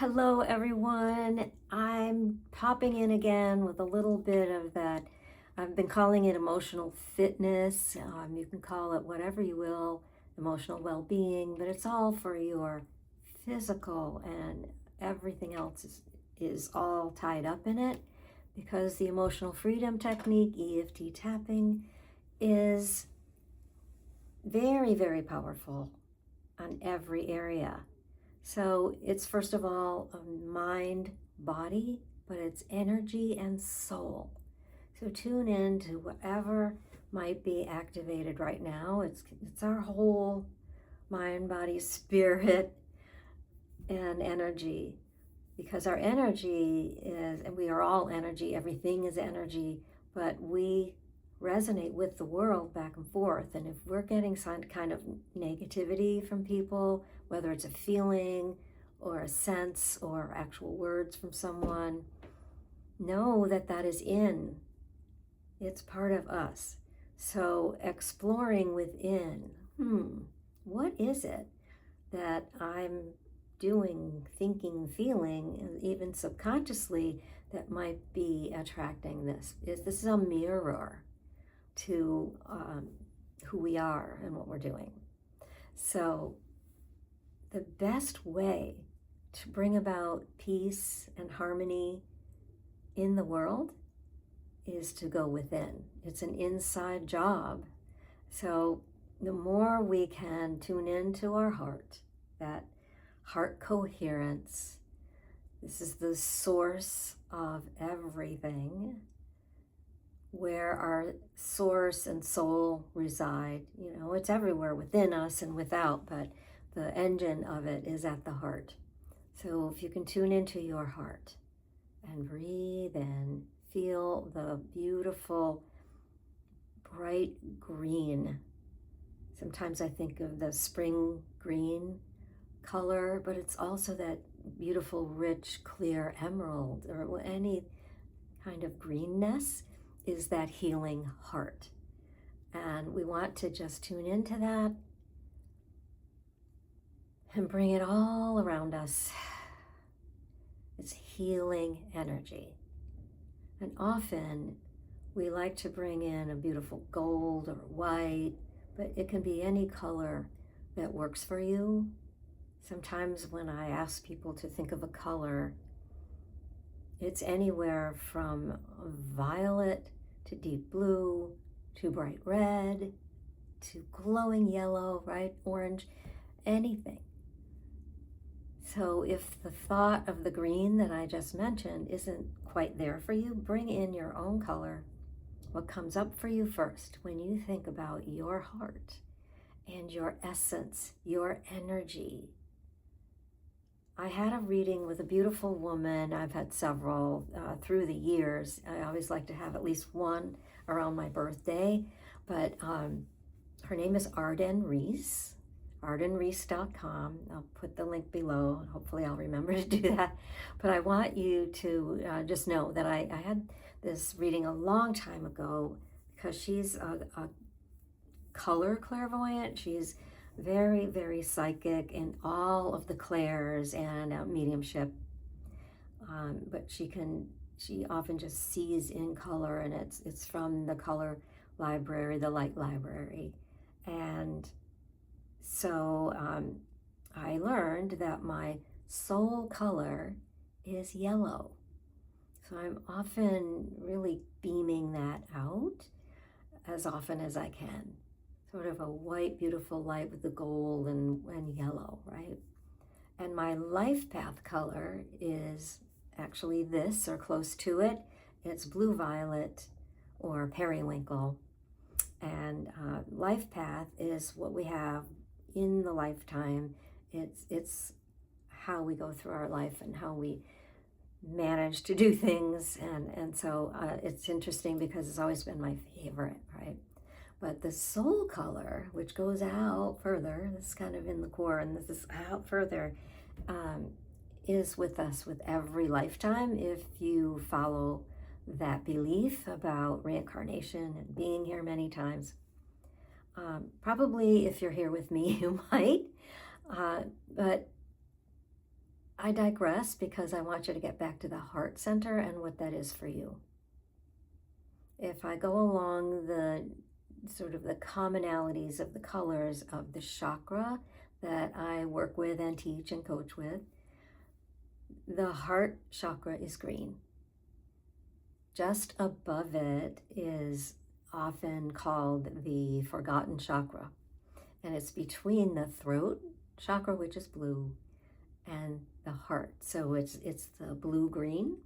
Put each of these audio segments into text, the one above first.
Hello, everyone. I'm popping in again with a little bit of that. I've been calling it emotional fitness. You can call it whatever you will, emotional well being, but it's all for your physical, and everything else is all tied up in it because the emotional freedom technique, EFT tapping, is very, very powerful on every area. So it's first of all a mind, body, but it's energy and soul. So tune in to whatever might be activated right now. It's our whole mind, body, spirit, and energy. Because our energy is, and we are all energy, everything is energy, but we resonate with the world back and forth. And if we're getting some kind of negativity from people, whether it's a feeling or a sense or actual words from someone, know that that is in. It's part of us. So exploring within, what is it that I'm doing, thinking, feeling, and even subconsciously that might be attracting this? This is a mirror to who we are and what we're doing. So the best way to bring about peace and harmony in the world is to go within. It's an inside job. So the more we can tune into our heart, that heart coherence, this is the source of everything, where our source and soul reside. It's everywhere within us and without, but the engine of it is at the heart. So if you can tune into your heart and breathe in, feel the beautiful bright green. Sometimes I think of the spring green color, but it's also that beautiful, rich, clear emerald, or any kind of greenness is that healing heart. And we want to just tune into that and bring it all around us. It's healing energy. And often we like to bring in a beautiful gold or white, but it can be any color that works for you. Sometimes when I ask people to think of a color, it's anywhere from violet to deep blue to bright red to glowing yellow, right? Orange, anything. So if the thought of the green that I just mentioned isn't quite there for you, bring in your own color. What comes up for you first when you think about your heart and your essence, your energy? I had a reading with a beautiful woman. I've had several through the years. I always like to have at least one around my birthday, but her name is Arden Reese, ardenreese.com. I'll put the link below. Hopefully I'll remember to do that. But I want you to just know that I had this reading a long time ago because she's a color clairvoyant. She's very, very psychic in all of the clairs and mediumship. But she often just sees in color, and it's from the color library, the light library. And so I learned that my soul color is yellow. So I'm often really beaming that out as often as I can. Sort of a white, beautiful light with the gold and yellow, right? And my life path color is actually this, or close to it. It's blue violet or periwinkle. And life path is what we have in the lifetime. It's how we go through our life and how we manage to do things. And so it's interesting because it's always been my favorite, right? But the soul color, which goes out further, this is kind of in the core and this is out further, is with us with every lifetime if you follow that belief about reincarnation and being here many times. Probably if you're here with me, you might. But I digress because I want you to get back to the heart center and what that is for you. If I go along the sort of the commonalities of the colors of the chakra that I work with and teach and coach with, the heart chakra is green. Just above it is often called the forgotten chakra. And it's between the throat chakra, which is blue, and the heart. So it's the blue-green,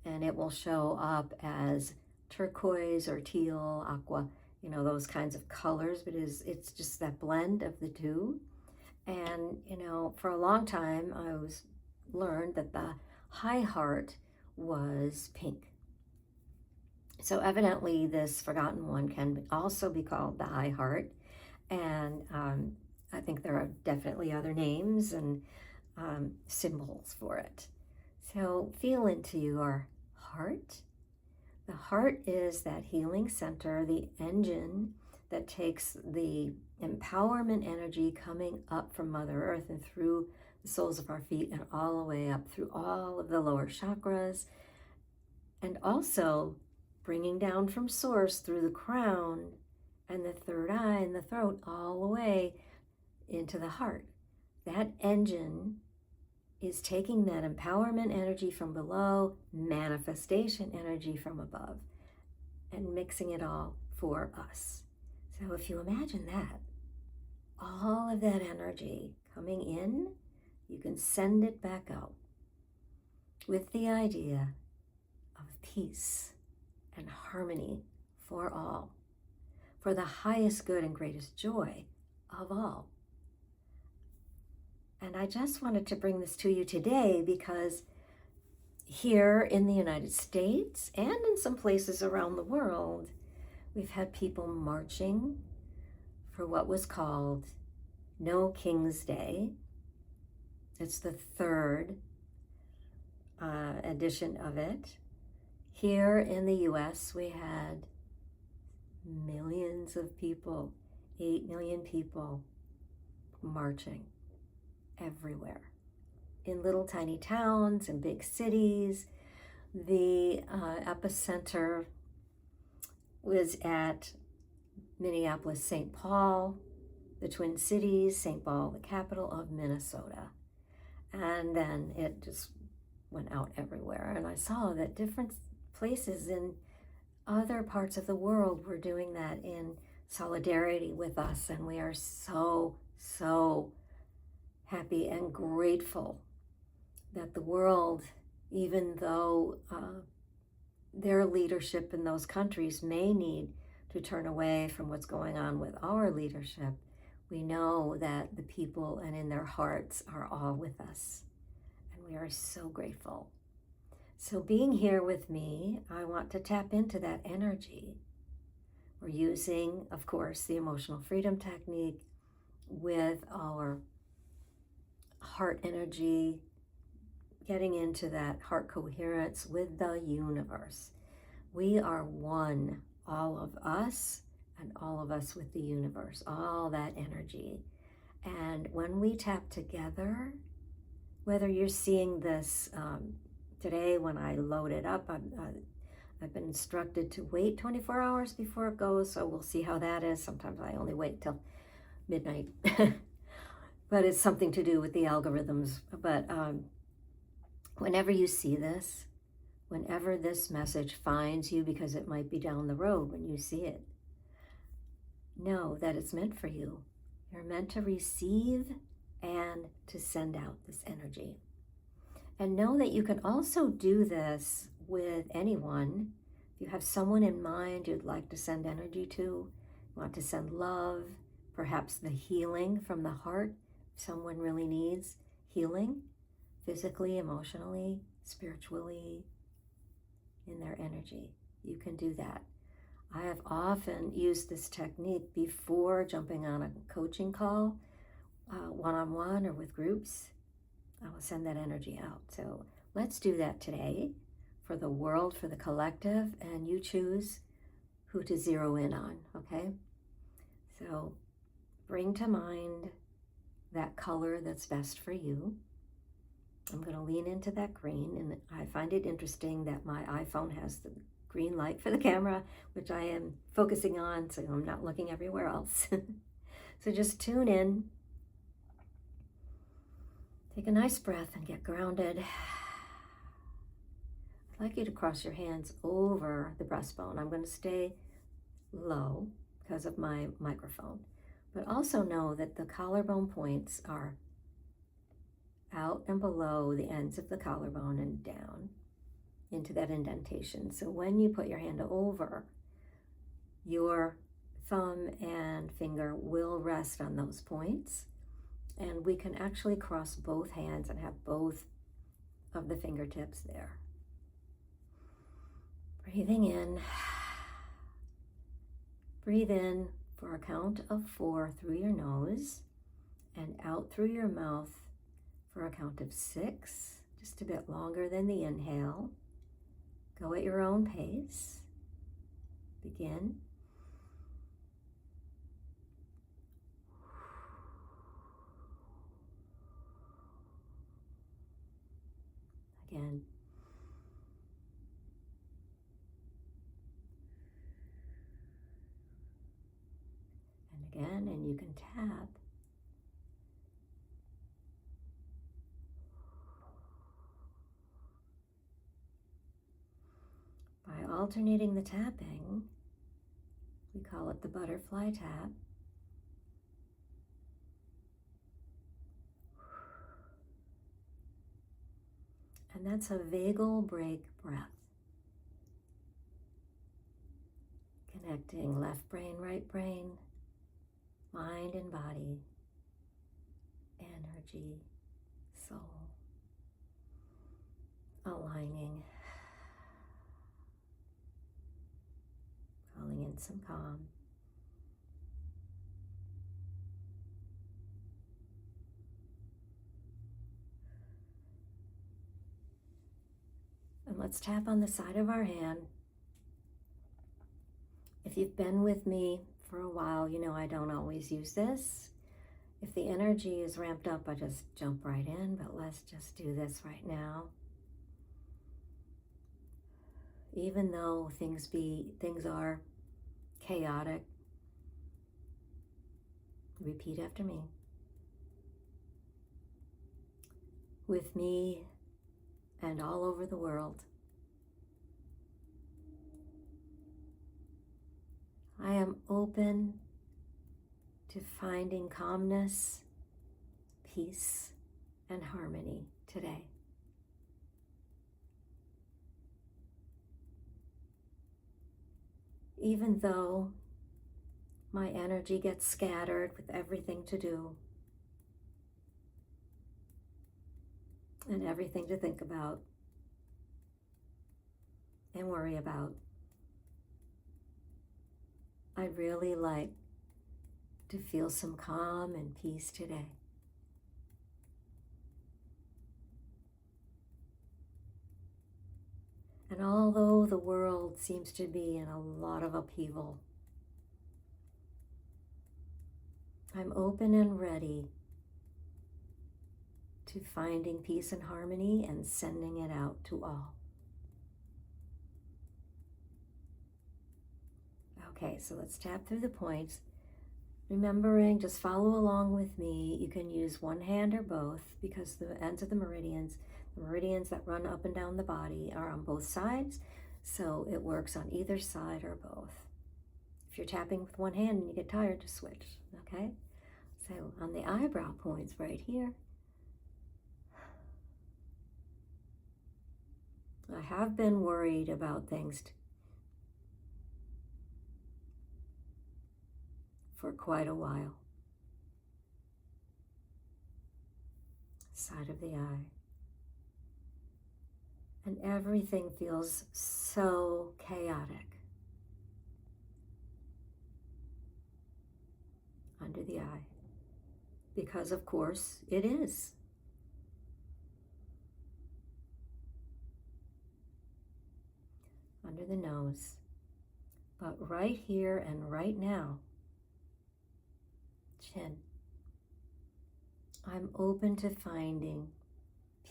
and it will show up as turquoise or teal, aqua, those kinds of colors, but it's just that blend of the two. And, for a long time, I learned that the high heart was pink. So evidently this forgotten one can also be called the high heart. And I think there are definitely other names and symbols for it. So feel into your heart. The heart is that healing center, the engine that takes the empowerment energy coming up from Mother Earth and through the soles of our feet and all the way up through all of the lower chakras, and also bringing down from source through the crown and the third eye and the throat all the way into the heart. That engine is taking that empowerment energy from below, manifestation energy from above, and mixing it all for us. So if you imagine that, all of that energy coming in, you can send it back out with the idea of peace and harmony for all, for the highest good and greatest joy of all. And I just wanted to bring this to you today because here in the United States and in some places around the world, we've had people marching for what was called No King's Day. It's the third edition of it. Here in the US, we had millions of people, 8 million people marching everywhere, in little tiny towns and big cities. The epicenter was at Minneapolis, St. Paul, the Twin Cities, St. Paul, the capital of Minnesota. And then it just went out everywhere. And I saw that different places in other parts of the world were doing that in solidarity with us. And we are so, so happy and grateful that the world, even though their leadership in those countries may need to turn away from what's going on with our leadership, we know that the people and in their hearts are all with us. And we are so grateful. So being here with me, I want to tap into that energy. We're using, of course, the emotional freedom technique with our heart energy, getting into that heart coherence with the universe. We are one, all of us, and all of us with the universe, all that energy. And when we tap together, whether you're seeing this today when I load it up, I've been instructed to wait 24 hours before it goes, so we'll see how that is. Sometimes I only wait till midnight. But it's something to do with the algorithms. But whenever you see this, whenever this message finds you, because it might be down the road when you see it, know that it's meant for you. You're meant to receive and to send out this energy. And know that you can also do this with anyone. If you have someone in mind you'd like to send energy to, you want to send love, perhaps the healing from the heart, someone really needs healing, physically, emotionally, spiritually, in their energy. You can do that. I have often used this technique before jumping on a coaching call, one-on-one or with groups. I will send that energy out. So let's do that today for the world, for the collective, and you choose who to zero in on, okay? So bring to mind that color that's best for you. I'm going to lean into that green, and I find it interesting that my iPhone has the green light for the camera, which I am focusing on, so I'm not looking everywhere else. So just tune in, take a nice breath, and get grounded. I'd like you to cross your hands over the breastbone. I'm going to stay low because of my microphone, but also know that the collarbone points are out and below the ends of the collarbone and down into that indentation. So when you put your hand over, your thumb and finger will rest on those points, and we can actually cross both hands and have both of the fingertips there. Breathing in. Breathe in for a count of 4 through your nose and out through your mouth for a count of 6, just a bit longer than the inhale. Go at your own pace. Begin. Again. And again, and you can tap. By alternating the tapping, we call it the butterfly tap. And that's a vagal break breath. Connecting left brain, right brain, mind and body, energy, soul. Aligning. Calling in some calm. And let's tap on the side of our hand. If you've been with me for a while, you know I don't always use this. If the energy is ramped up, I just jump right in, but let's just do this right now. Even though things are chaotic, repeat after me. With me and all over the world, I am open to finding calmness, peace, and harmony today. Even though my energy gets scattered with everything to do and everything to think about and worry about, I'd really like to feel some calm and peace today. And although the world seems to be in a lot of upheaval, I'm open and ready to finding peace and harmony and sending it out to all. Okay, so let's tap through the points. Remembering, just follow along with me. You can use one hand or both because the ends of the meridians that run up and down the body are on both sides, so it works on either side or both. If you're tapping with one hand and you get tired, just switch, okay? So on the eyebrow points right here, I have been worried about things for quite a while. Side of the eye. And everything feels so chaotic. Under the eye. Because of course it is. Under the nose. But right here and right now, chin. I'm open to finding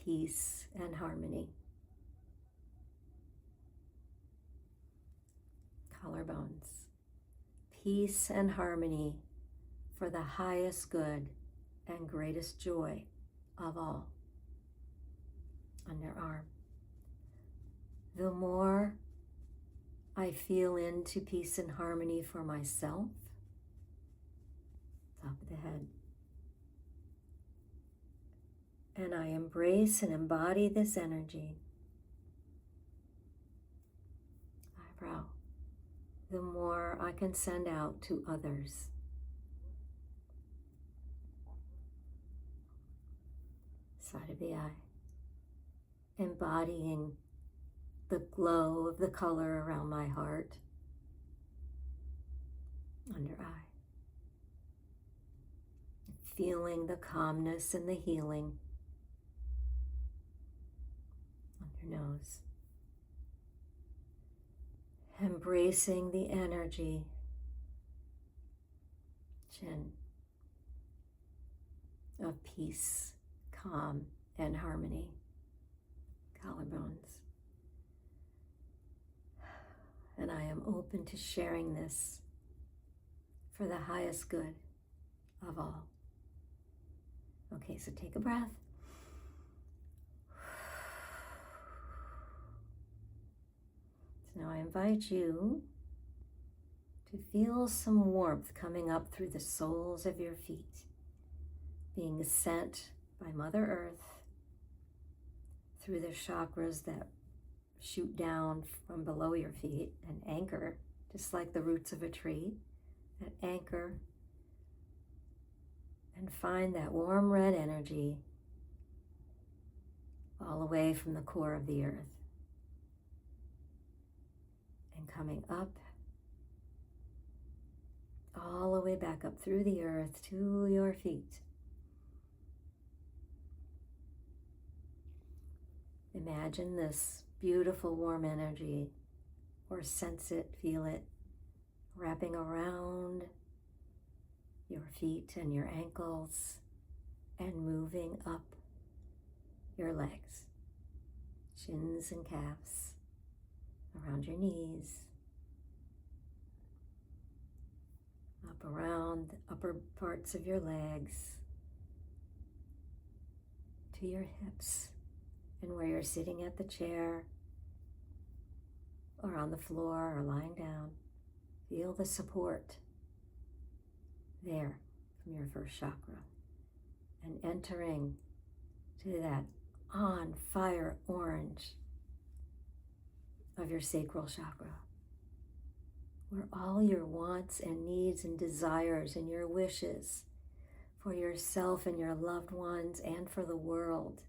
peace and harmony. Collarbones. Peace and harmony for the highest good and greatest joy of all. Underarm. The more I feel into peace and harmony for myself, top of the head, and I embrace and embody this energy, eyebrow, the more I can send out to others. Side of the eye, embodying the glow of the color around my heart. Under eye, feeling the calmness and the healing. Under nose, embracing the energy. Chin, of peace, calm, and harmony. Collarbones. And I am open to sharing this for the highest good of all. Okay, so take a breath. So now I invite you to feel some warmth coming up through the soles of your feet, being sent by Mother Earth through the chakras that shoot down from below your feet and anchor, just like the roots of a tree, that anchor, and find that warm red energy all the way from the core of the earth and coming up all the way back up through the earth to your feet. Imagine this beautiful warm energy, or sense it, feel it, wrapping around your feet and your ankles and moving up your legs, shins and calves, around your knees, up around the upper parts of your legs, to your hips, and where you're sitting at the chair or on the floor or lying down, feel the support there from your first chakra, and entering to that on fire orange of your sacral chakra, where all your wants and needs and desires and your wishes for yourself and your loved ones and for the world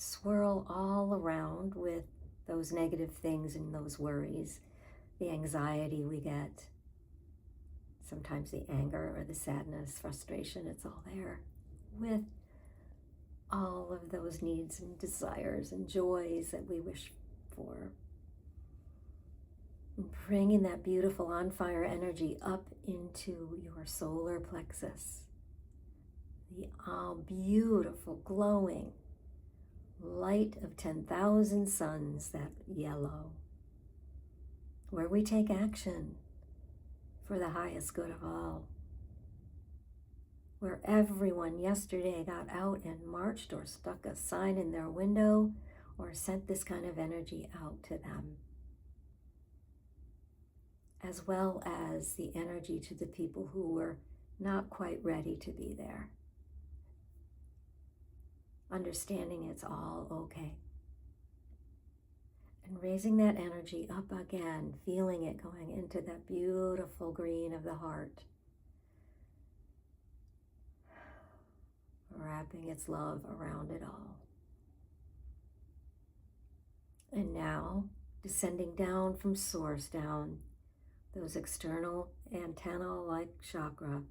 swirl all around with those negative things and those worries, the anxiety we get, sometimes the anger or the sadness, frustration, it's all there with all of those needs and desires and joys that we wish for. And bringing that beautiful on fire energy up into your solar plexus, the beautiful glowing light of 10,000 suns, that yellow, where we take action for the highest good of all, where everyone yesterday got out and marched or stuck a sign in their window or sent this kind of energy out to them, as well as the energy to the people who were not quite ready to be there. Understanding it's all okay. And raising that energy up again, feeling it going into that beautiful green of the heart, wrapping its love around it all. And now, descending down from source, down those external antenna-like chakra,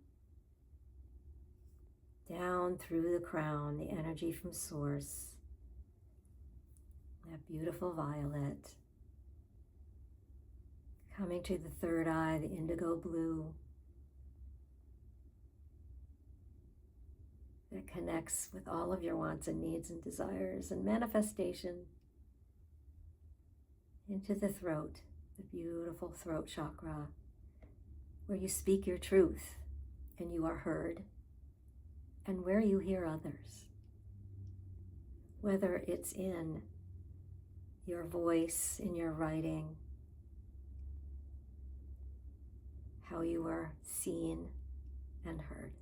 down through the crown, the energy from source, that beautiful violet, coming to the third eye, the indigo blue, that connects with all of your wants and needs and desires and manifestation into the throat, the beautiful throat chakra, where you speak your truth and you are heard, and where you hear others. Whether it's in your voice, in your writing, how you are seen and heard.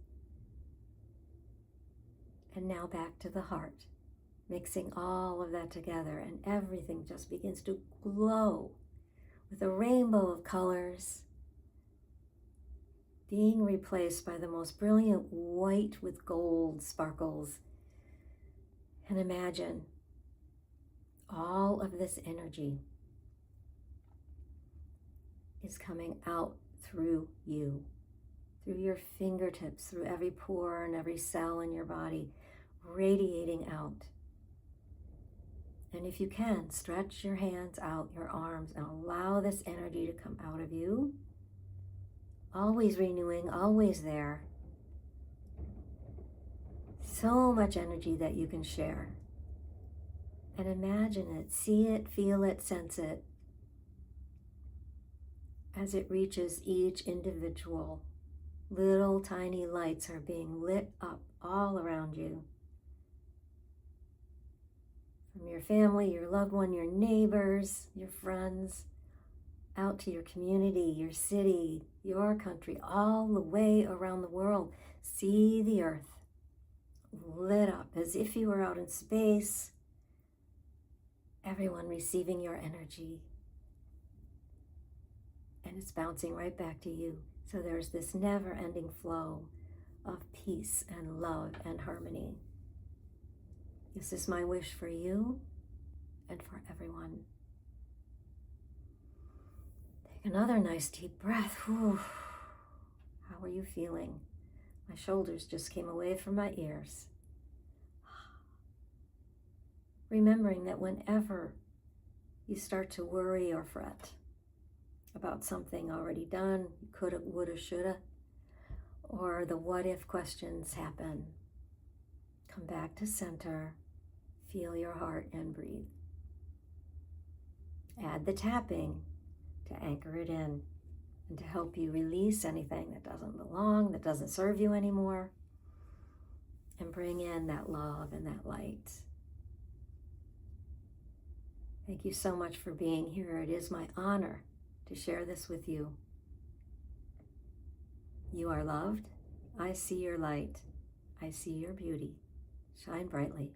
And now back to the heart, mixing all of that together, and everything just begins to glow with a rainbow of colors, being replaced by the most brilliant white with gold sparkles. And imagine all of this energy is coming out through you, through your fingertips, through every pore and every cell in your body, radiating out. And if you can, stretch your hands out, your arms, and allow this energy to come out of you. Always renewing, always there. So much energy that you can share. And imagine it, see it, feel it, sense it, as it reaches each individual. Little tiny lights are being lit up all around you. From your family, your loved one, your neighbors, your friends, out to your community, your city, your country, all the way around the world. See the earth lit up as if you were out in space. Everyone receiving your energy. And it's bouncing right back to you. So there's this never-ending flow of peace and love and harmony. This is my wish for you and for everyone. Take another nice deep breath. Whew. How are you feeling? My shoulders just came away from my ears. Remembering that whenever you start to worry or fret about something already done, you coulda, woulda, shoulda, or the what if questions happen, come back to center, feel your heart and breathe. Add the tapping to anchor it in and to help you release anything that doesn't belong, that doesn't serve you anymore, and bring in that love and that light. Thank you so much for being here. It is my honor to share this with you. You are loved. I see your light. I see your beauty. Shine brightly.